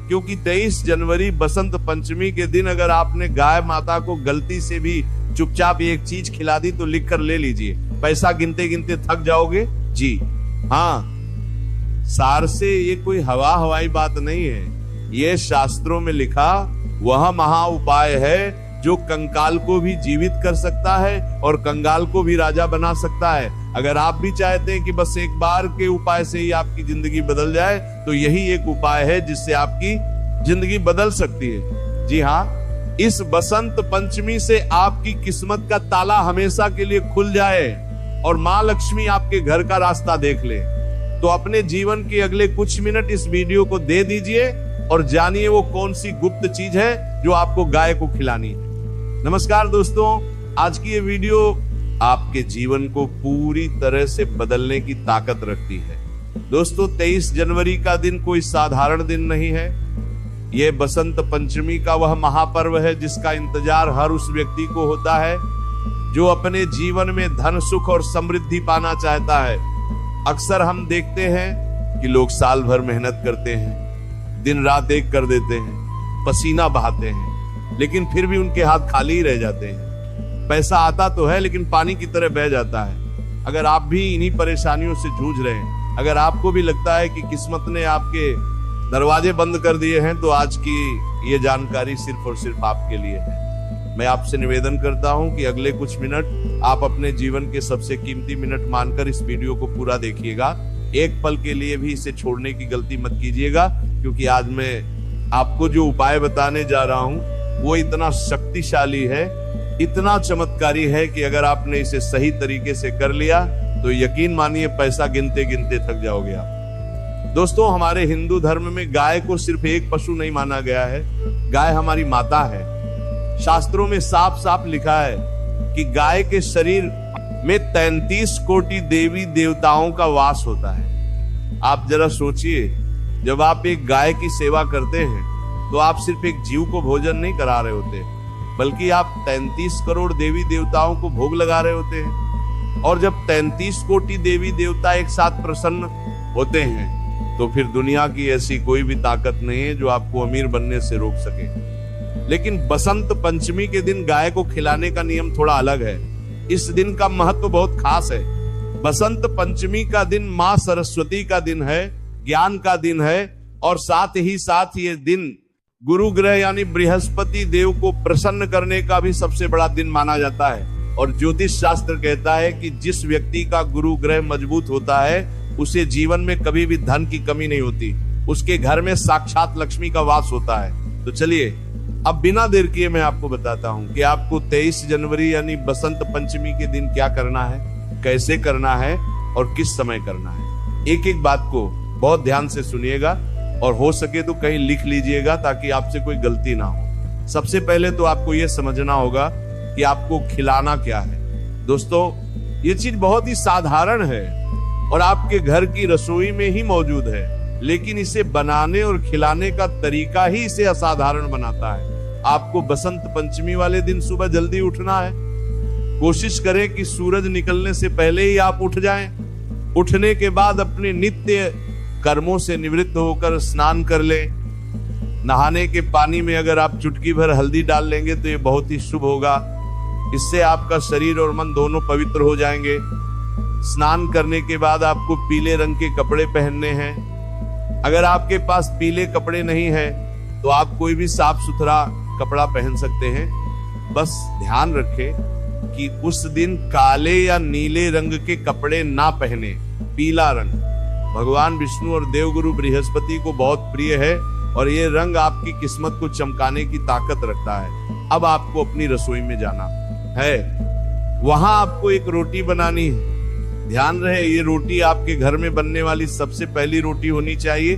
क्योंकि 23 जनवरी बसंत पंचमी के दिन अगर आपने गाय माता को गलती से भी चुपचाप एक चीज खिला दी तो लिख कर ले लीजिए, पैसा गिनते गिनते थक जाओगे जी। हाँ, सार से ये कोई हवाई बात नहीं है, ये शास्त्रों में लिखा वह महा उपाय है जो कंकाल को भी जीवित कर सकता है और कंगाल को भी राजा बना सकता है। अगर आप भी चाहते हैं कि बस एक बार के उपाय से ही आपकी जिंदगी बदल जाए तो यही एक उपाय है जिससे आपकी जिंदगी बदल सकती है। जी हाँ, इस बसंत पंचमी से आपकी किस्मत का ताला हमेशा के लिए खुल जाए और माँ लक्ष्मी आपके घर का रास्ता देख ले, तो अपने जीवन के अगले कुछ मिनट इस वीडियो को दे दीजिए और जानिए वो कौन सी गुप्त चीज है जो आपको गाय को खिलानी है। नमस्कार दोस्तों, आज की ये वीडियो आपके जीवन को पूरी तरह से बदलने की ताकत रखती है। दोस्तों, 23 जनवरी का दिन कोई साधारण दिन नहीं है। ये बसंत पंचमी का वह महापर्व है जिसका इंतजार हर उस व्यक्ति को होता है जो अपने जीवन में धन सुख और समृद्धि पाना चाहता है। अक्सर हम देखते हैं कि लोग साल भर मेहनत करते हैं, दिन रात एक कर देते हैं, पसीना बहाते हैं, लेकिन फिर भी उनके हाथ खाली ही रह जाते हैं। पैसा आता तो है लेकिन पानी की तरह बह जाता है। अगर आप भी इन्हीं परेशानियों से जूझ रहे हैं, अगर आपको भी लगता है कि किस्मत ने आपके दरवाजे बंद कर दिए हैं, तो आज की ये जानकारी सिर्फ और सिर्फ आपके लिए है। मैं आपसे निवेदन करता हूं कि अगले कुछ मिनट आप अपने जीवन के सबसे कीमती मिनट मानकर इस वीडियो को पूरा देखिएगा। एक पल के लिए भी इसे छोड़ने की गलती मत कीजिएगा, क्योंकि आज मैं आपको जो उपाय बताने जा रहा हूं वो इतना शक्तिशाली है, इतना चमत्कारी है कि अगर आपने इसे सही तरीके से कर लिया तो यकीन मानिए पैसा गिनते गिनते थक जाओगे आप। दोस्तों, हमारे हिंदू धर्म में गाय को सिर्फ एक पशु नहीं माना गया है, गाय हमारी माता है। शास्त्रों में साफ साफ लिखा है कि गाय के शरीर में 33 कोटि देवी देवताओं का वास होता है। आप जरा सोचिए, जब आप एक गाय की सेवा करते हैं तो आप सिर्फ एक जीव को भोजन नहीं करा रहे होते, बल्कि आप 33 करोड़ देवी देवताओं को भोग लगा रहे होते हैं। और जब 33 कोटि देवी देवता एक साथ प्रसन्न होते हैं तो फिर दुनिया की ऐसी कोई भी ताकत नहीं है जो आपको अमीर बनने से रोक सके। लेकिन बसंत पंचमी के दिन गाय को खिलाने का नियम थोड़ा अलग है। इस दिन का महत्व बहुत खास है। बसंत पंचमी का दिन माँ सरस्वती का दिन है, ज्ञान का दिन है, और साथ ही साथ ये दिन गुरु ग्रह यानी बृहस्पति देव को प्रसन्न करने का भी सबसे बड़ा दिन माना जाता है। और ज्योतिष शास्त्र कहता है कि जिस व्यक्ति का गुरु ग्रह मजबूत होता है उसे जीवन में कभी भी धन की कमी नहीं होती, उसके घर में साक्षात लक्ष्मी का वास होता है। तो चलिए अब बिना देर किए मैं आपको बताता हूं कि आपको 23 जनवरी यानी बसंत पंचमी के दिन क्या करना है, कैसे करना है और किस समय करना है। एक एक बात को बहुत ध्यान से सुनिएगा और हो सके तो कहीं लिख लीजिएगा ताकि आपसे कोई गलती ना हो। सबसे पहले तो आपको यह समझना होगा कि आपको खिलाना क्या है। दोस्तों, ये चीज बहुत ही साधारण है और आपके घर की रसोई में ही मौजूद है, लेकिन इसे बनाने और खिलाने का तरीका ही इसे असाधारण बनाता है। आपको बसंत पंचमी वाले दिन सुबह जल्दी उठना है। कोशिश करें कि सूरज निकलने से पहले ही आप उठ जाएं। उठने के बाद अपने नित्य कर्मों से निवृत्त होकर स्नान कर लें। नहाने के पानी में अगर आप चुटकी भर हल्दी डाल लेंगे तो ये बहुत ही शुभ होगा। इससे आपका शरीर और मन दोनों पवित्र हो जाएंगे। स्नान करने के बाद आपको पीले रंग के कपड़े पहनने हैं। अगर आपके पास पीले कपड़े नहीं है तो आप कोई भी साफ सुथरा कपड़ा पहन सकते हैं। बस ध्यान रखें कि उस दिन काले या नीले रंग के कपड़े ना पहने, पीला रंग भगवान विष्णु और देवगुरु बृहस्पति को बहुत प्रिय है और ये रंग आपकी किस्मत को चमकाने की ताकत रखता है। अब आपको अपनी रसोई में जाना है, वहां आपको एक रोटी बनानी है। ध्यान रहे, ये रोटी आपके घर में बनने वाली सबसे पहली रोटी होनी चाहिए।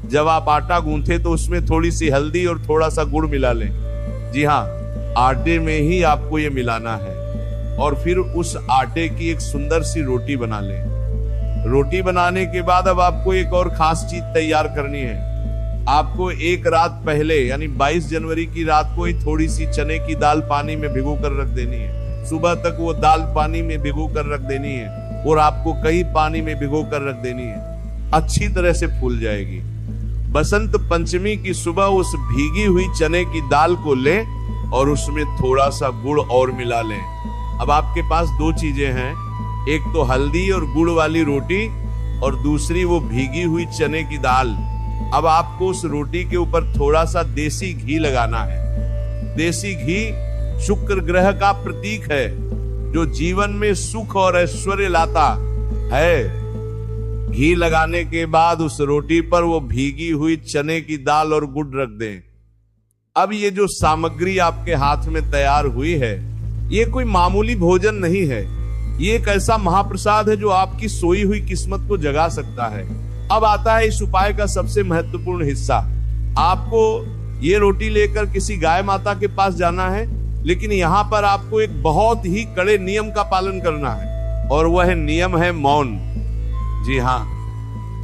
जब आप आटा गूंथे तो उसमें थोड़ी सी हल्दी और थोड़ा सा गुड़ मिला लें। जी हाँ, आटे में ही आपको ये मिलाना है और फिर उस आटे की एक सुंदर सी रोटी बना लें। रोटी बनाने के बाद अब आपको एक और खास चीज तैयार करनी है। आपको एक रात पहले यानी 22 जनवरी की रात को ही थोड़ी सी चने की दाल पानी में भिगो कर रख देनी है। सुबह तक वो दाल पानी में भिगो कर रख देनी है और आपको कई पानी में भिगो कर रख देनी है। अच्छी तरह से फूल जाएगी। बसंत पंचमी की सुबह उस भीगी हुई चने की दाल को लें और उसमें थोड़ा सा गुड़ और मिला लें। अब आपके पास दो चीजें हैं, एक तो हल्दी और गुड़ वाली रोटी और दूसरी वो भीगी हुई चने की दाल। अब आपको उस रोटी के ऊपर थोड़ा सा देसी घी लगाना है। देसी घी शुक्र ग्रह का प्रतीक है जो जीवन में सुख और ऐश्वर्य लाता है। घी लगाने के बाद उस रोटी पर वो भीगी हुई चने की दाल और गुड़ रख दें। अब ये जो सामग्री आपके हाथ में तैयार हुई है, ये कोई मामूली भोजन नहीं है। ये एक ऐसा महाप्रसाद है जो आपकी सोई हुई किस्मत को जगा सकता है। अब आता है इस उपाय का सबसे महत्वपूर्ण हिस्सा। आपको ये रोटी लेकर किसी गाय माता के पास जाना है, लेकिन यहाँ पर आपको एक बहुत ही कड़े नियम का पालन करना है, और वह नियम है मौन। जी हाँ,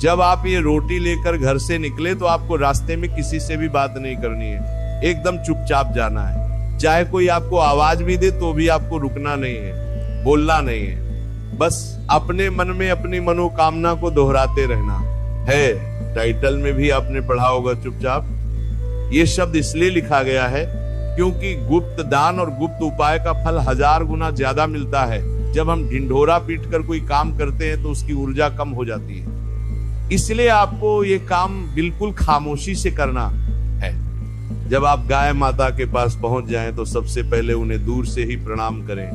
जब आप ये रोटी लेकर घर से निकले तो आपको रास्ते में किसी से भी बात नहीं करनी है, एकदम चुपचाप जाना है। चाहे कोई आपको आवाज भी दे तो भी आपको रुकना नहीं है, बोलना नहीं है, बस अपने मन में अपनी मनोकामना को दोहराते रहना है। टाइटल में भी आपने पढ़ा होगा चुपचाप। ये शब्द इसलिए लिखा गया है क्योंकि गुप्त दान और गुप्त उपाय का फल 1000 गुना ज्यादा मिलता है। जब हम ढिंढोरा पीट कर कोई काम करते हैं तो उसकी ऊर्जा कम हो जाती है। इसलिए आपको ये काम बिल्कुल खामोशी से करना है। जब आप गाय माता के पास पहुंच जाएं तो सबसे पहले उन्हें दूर से ही प्रणाम करें,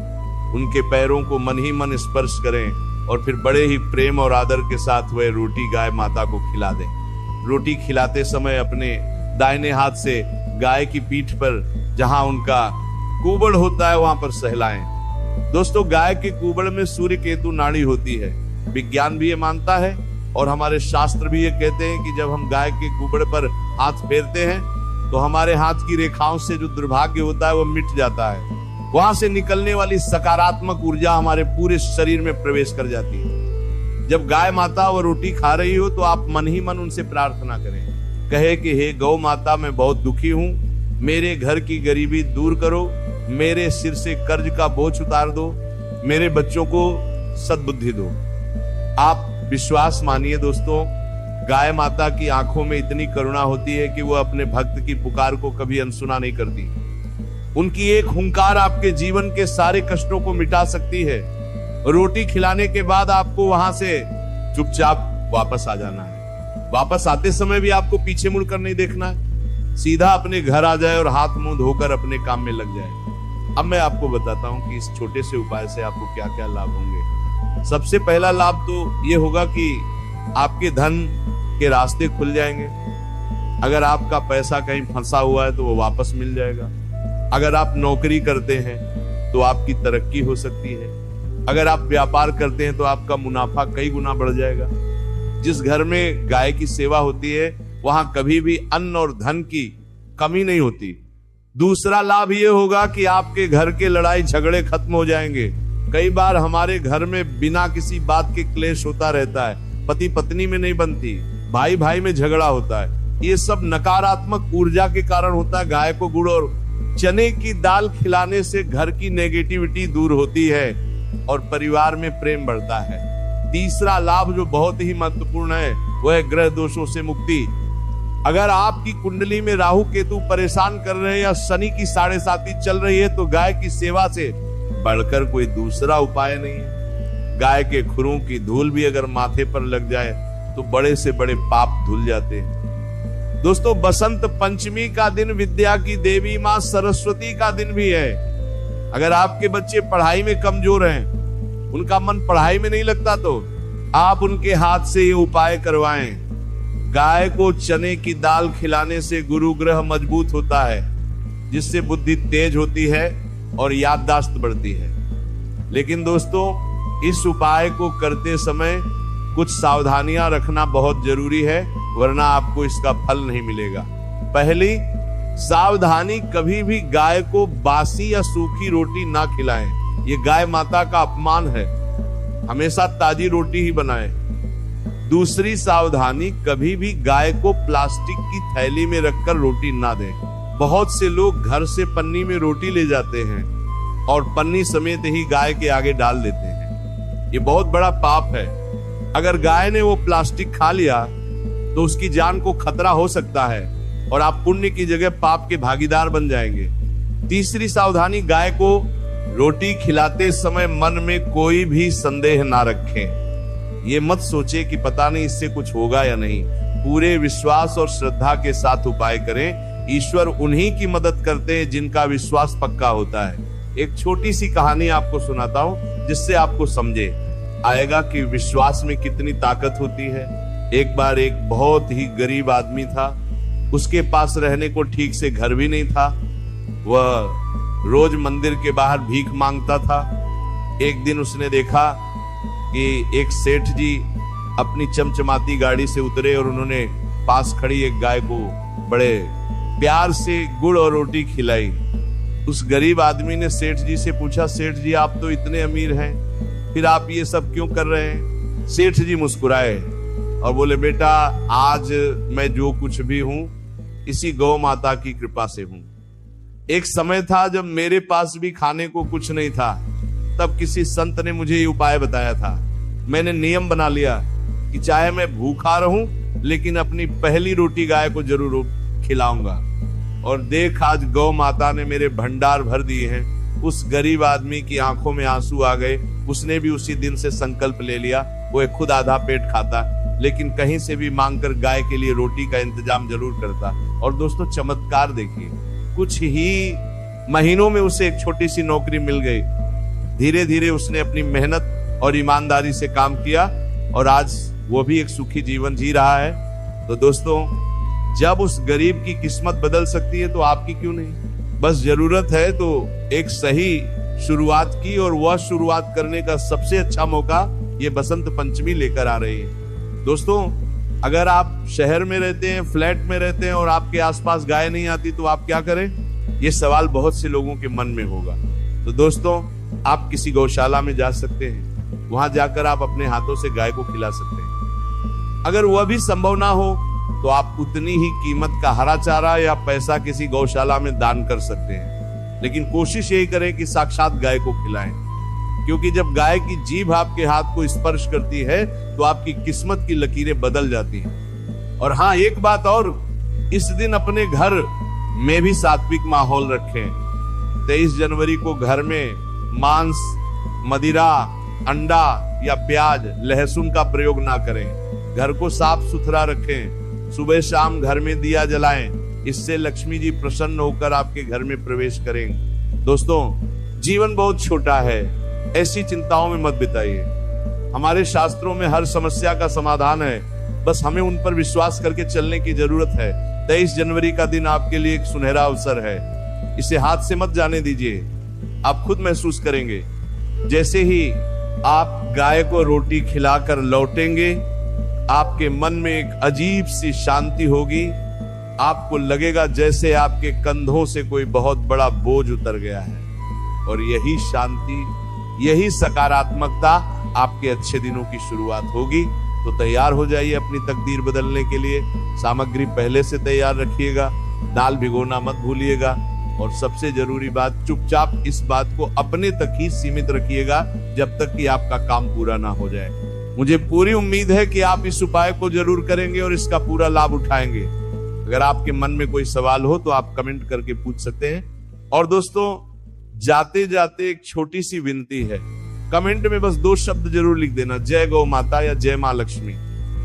उनके पैरों को मन ही मन स्पर्श करें और फिर बड़े ही प्रेम और आदर के साथ वह रोटी गाय माता को खिला दें। रोटी खिलाते समय अपने दाहिने हाथ से गाय की पीठ पर जहां उनका कुबड़ होता है वहां पर सहलाएं। दोस्तों, गाय के कुबड़ में सूर्य केतु नाड़ी होती है। विज्ञान भी ये मानता है और हमारे शास्त्र भी ये कहते हैं कि जब हम गाय के कुबड़ पर हाथ फेरते हैं तो हमारे हाथ की रेखाओं से जो दुर्भाग्य होता है वो मिट जाता है। वहां से निकलने वाली सकारात्मक ऊर्जा हमारे पूरे शरीर में प्रवेश कर जाती है। जब गाय माता वो रोटी खा रही हो तो आप मन ही मन उनसे प्रार्थना करें, कहे कि हे गौ माता, मैं बहुत दुखी हूँ, मेरे घर की गरीबी दूर करो, मेरे सिर से कर्ज का बोझ उतार दो, मेरे बच्चों को सद्बुद्धि दो। आप विश्वास मानिए दोस्तों, गाय माता की आंखों में इतनी करुणा होती है कि वो अपने भक्त की पुकार को कभी अनसुना नहीं करती। उनकी एक हुंकार आपके जीवन के सारे कष्टों को मिटा सकती है। रोटी खिलाने के बाद आपको वहां से चुपचाप वापस आ जाना है। वापस आते समय भी आपको पीछे मुड़कर नहीं देखना है, सीधा अपने घर आ जाए और हाथ मुंह धोकर अपने काम में लग जाए। अब मैं आपको बताता हूं कि इस छोटे से उपाय से आपको क्या क्या लाभ होंगे। सबसे पहला लाभ तो ये होगा कि आपके धन के रास्ते खुल जाएंगे। अगर आपका पैसा कहीं फंसा हुआ है तो वो वापस मिल जाएगा। अगर आप नौकरी करते हैं तो आपकी तरक्की हो सकती है। अगर आप व्यापार करते हैं तो आपका मुनाफा कई गुना बढ़ जाएगा। जिस घर में गाय की सेवा होती है वहां कभी भी अन्न और धन की कमी नहीं होती। दूसरा लाभ ये होगा कि आपके घर के लड़ाई झगड़े खत्म हो जाएंगे। कई बार हमारे घर में बिना किसी बात के क्लेश होता रहता है, पति पत्नी में नहीं बनती, भाई भाई में झगड़ा होता है। ये सब नकारात्मक ऊर्जा के कारण होता है। गाय को गुड़ और चने की दाल खिलाने से घर की नेगेटिविटी दूर होती है और परिवार में प्रेम बढ़ता है। तीसरा लाभ जो बहुत ही महत्वपूर्ण है वह है ग्रह दोषों से मुक्ति। अगर आपकी कुंडली में राहु केतु परेशान कर रहे हैं या शनि की 7.5 चल रही है तो गाय की सेवा से बढ़कर कोई दूसरा उपाय नहीं है। गाय के खुरों की धूल भी अगर माथे पर लग जाए तो बड़े से बड़े पाप धुल जाते हैं। दोस्तों, बसंत पंचमी का दिन विद्या की देवी मां सरस्वती का दिन भी है। अगर आपके बच्चे पढ़ाई में कमजोर हैं, उनका मन पढ़ाई में नहीं लगता, तो आप उनके हाथ से ये उपाय करवाएं। गाय को चने की दाल खिलाने से गुरु ग्रह मजबूत होता है, जिससे बुद्धि तेज होती है और याददाश्त बढ़ती है। लेकिन दोस्तों, इस उपाय को करते समय कुछ सावधानियां रखना बहुत जरूरी है, वरना आपको इसका फल नहीं मिलेगा। पहली सावधानी, कभी भी गाय को बासी या सूखी रोटी ना खिलाएं। ये गाय माता का अपमान है। हमेशा ताजी रोटी ही बनाएं। दूसरी सावधानी, कभी भी गाय को प्लास्टिक की थैली में रखकर रोटी ना दें। बहुत से लोग घर से पन्नी में रोटी ले जाते हैं और पन्नी समेत ही गाय के आगे डाल देते हैं। ये बहुत बड़ा पाप है। अगर गाय ने वो प्लास्टिक खा लिया तो उसकी जान को खतरा हो सकता है और आप पुण्य की जगह पाप के भागीदार बन जाएंगे। तीसरी सावधानी, गाय को रोटी खिलाते समय मन में कोई भी संदेह ना रखें। ये मत सोचे कि पता नहीं इससे कुछ होगा या नहीं। पूरे विश्वास और श्रद्धा के साथ उपाय करें। ईश्वर उन्हीं की मदद करते हैं जिनका विश्वास पक्का होता है। एक छोटी सी कहानी आपको सुनाता हूं जिससे आपको समझे आएगा कि विश्वास में कितनी ताकत होती है। एक बार एक बहुत ही गरीब आदमी था, उसके पास रहने को ठीक से घर भी नहीं था। वह रोज मंदिर के बाहर भीख मांगता था। एक दिन उसने देखा कि एक सेठ जी अपनी चमचमाती गाड़ी से उतरे और उन्होंने पास खड़ी एक गाय को बड़े प्यार से गुड़ और रोटी खिलाई। उस गरीब आदमी ने सेठ जी से पूछा, सेठ जी आप तो इतने अमीर हैं, फिर आप ये सब क्यों कर रहे हैं? सेठ जी मुस्कुराए और बोले, बेटा आज मैं जो कुछ भी हूं इसी गौ माता की कृपा से हूं। एक समय था जब मेरे पास भी खाने को कुछ नहीं था, तब किसी संत ने मुझे ये उपाय बताया था। मैंने नियम बना लिया कि चाहे मैं भूखा रहूं लेकिन अपनी पहली रोटी गाय को जरूर खिलाऊंगा। और देख आज गौ माता ने मेरे भंडार भर दिए हैं। उस गरीब आदमी की आंखों में आंसू आ गए। उसने भी उसी दिन से संकल्प ले लिया, वो खुद आधा पेट खाता लेकिन कहीं से भी मांगकर गाय के लिए रोटी का इंतजाम जरूर करता। और दोस्तों चमत्कार देखिए, कुछ ही महीनों में उसे एक छोटी सी नौकरी मिल गई। धीरे धीरे उसने अपनी मेहनत और ईमानदारी से काम किया और आज वो भी एक सुखी जीवन जी रहा है। तो दोस्तों जब उस गरीब की किस्मत बदल सकती है तो आपकी क्यों नहीं? बस जरूरत है तो एक सही शुरुआत की, और वह शुरुआत करने का सबसे अच्छा मौका ये बसंत पंचमी लेकर आ रही है। दोस्तों अगर आप शहर में रहते हैं, फ्लैट में रहते हैं और आपके आसपास गाय नहीं आती तो आप क्या करें? ये सवाल बहुत से लोगों के मन में होगा। तो दोस्तों आप किसी गौशाला में जा सकते हैं, वहां जाकर आप अपने हाथों से गाय को खिला सकते हैं। अगर वह भी संभव ना हो तो आप उतनी ही कीमत का हरा चारा या पैसा किसी गौशाला में दान कर सकते हैं। लेकिन कोशिश यही करें कि साक्षात गाय को खिलाएं, क्योंकि जब गाय की जीभ आपके हाथ को स्पर्श करती है तो आपकी किस्मत की लकीरें बदल जाती हैं। और हाँ, एक बात और, इस दिन अपने घर में भी सात्विक माहौल रखें। 23 जनवरी को घर में मांस, मदिरा, अंडा या प्याज, लहसुन का प्रयोग ना करें। घर को साफ सुथरा रखें। सुबह शाम घर में दिया जलाएं, इससे लक्ष्मी जी प्रसन्न होकर आपके घर में प्रवेश करेंगे। दोस्तों जीवन बहुत छोटा है, ऐसी चिंताओं में मत बिताइए। हमारे शास्त्रों में हर समस्या का समाधान है, बस हमें उन पर विश्वास करके चलने की जरूरत है। 23 जनवरी का दिन आपके लिए एक सुनहरा अवसर है, इसे हाथ से मत जाने दीजिए। आप खुद महसूस करेंगे जैसे ही आप गाय को रोटी खिलाकर लौटेंगे, आपके मन में एक अजीब सी शांति होगी। आपको लगेगा जैसे आपके कंधों से कोई बहुत बड़ा बोझ उतर गया है। और यही शांति, यही सकारात्मकता आपके अच्छे दिनों की शुरुआत होगी। तो तैयार हो जाइए अपनी तकदीर बदलने के लिए। सामग्री पहले से तैयार रखिएगा, दाल भिगोना मत भूलिएगा। और सबसे जरूरी बात, चुपचाप इस बात को अपने तक ही सीमित रखिएगा जब तक कि आपका काम पूरा ना हो जाए। मुझे पूरी उम्मीद है कि आप इस उपाय को जरूर करेंगे और इसका पूरा लाभ उठाएंगे। अगर आपके मन में कोई सवाल हो तो आप कमेंट करके पूछ सकते हैं। और दोस्तों जाते जाते एक छोटी सी विनती है, कमेंट में बस 2 शब्द जरूर लिख देना, जय गौ माता या जय मां लक्ष्मी।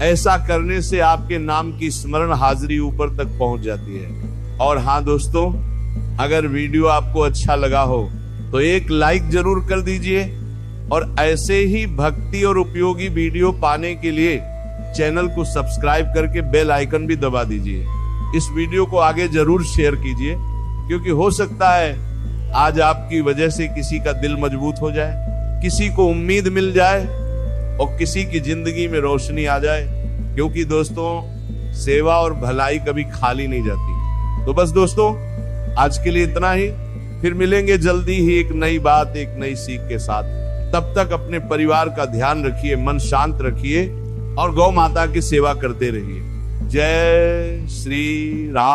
ऐसा करने से आपके नाम की स्मरण हाजिरी ऊपर तक पहुंच जाती है। और हाँ दोस्तों, अगर वीडियो आपको अच्छा लगा हो तो एक लाइक जरूर कर दीजिए, और ऐसे ही भक्ति और उपयोगी वीडियो पाने के लिए चैनल को सब्सक्राइब करके बेल आइकन भी दबा दीजिए। इस वीडियो को आगे जरूर शेयर कीजिए, क्योंकि हो सकता है आज आपकी वजह से किसी का दिल मजबूत हो जाए, किसी को उम्मीद मिल जाए और किसी की जिंदगी में रोशनी आ जाए। क्योंकि दोस्तों सेवा और भलाई कभी खाली नहीं जाती। तो बस दोस्तों आज के लिए इतना ही, फिर मिलेंगे जल्दी ही एक नई बात, एक नई सीख के साथ। तब तक अपने परिवार का ध्यान रखिए, मन शांत रखिए और गौ माता की सेवा करते रहिए। जय श्री राम।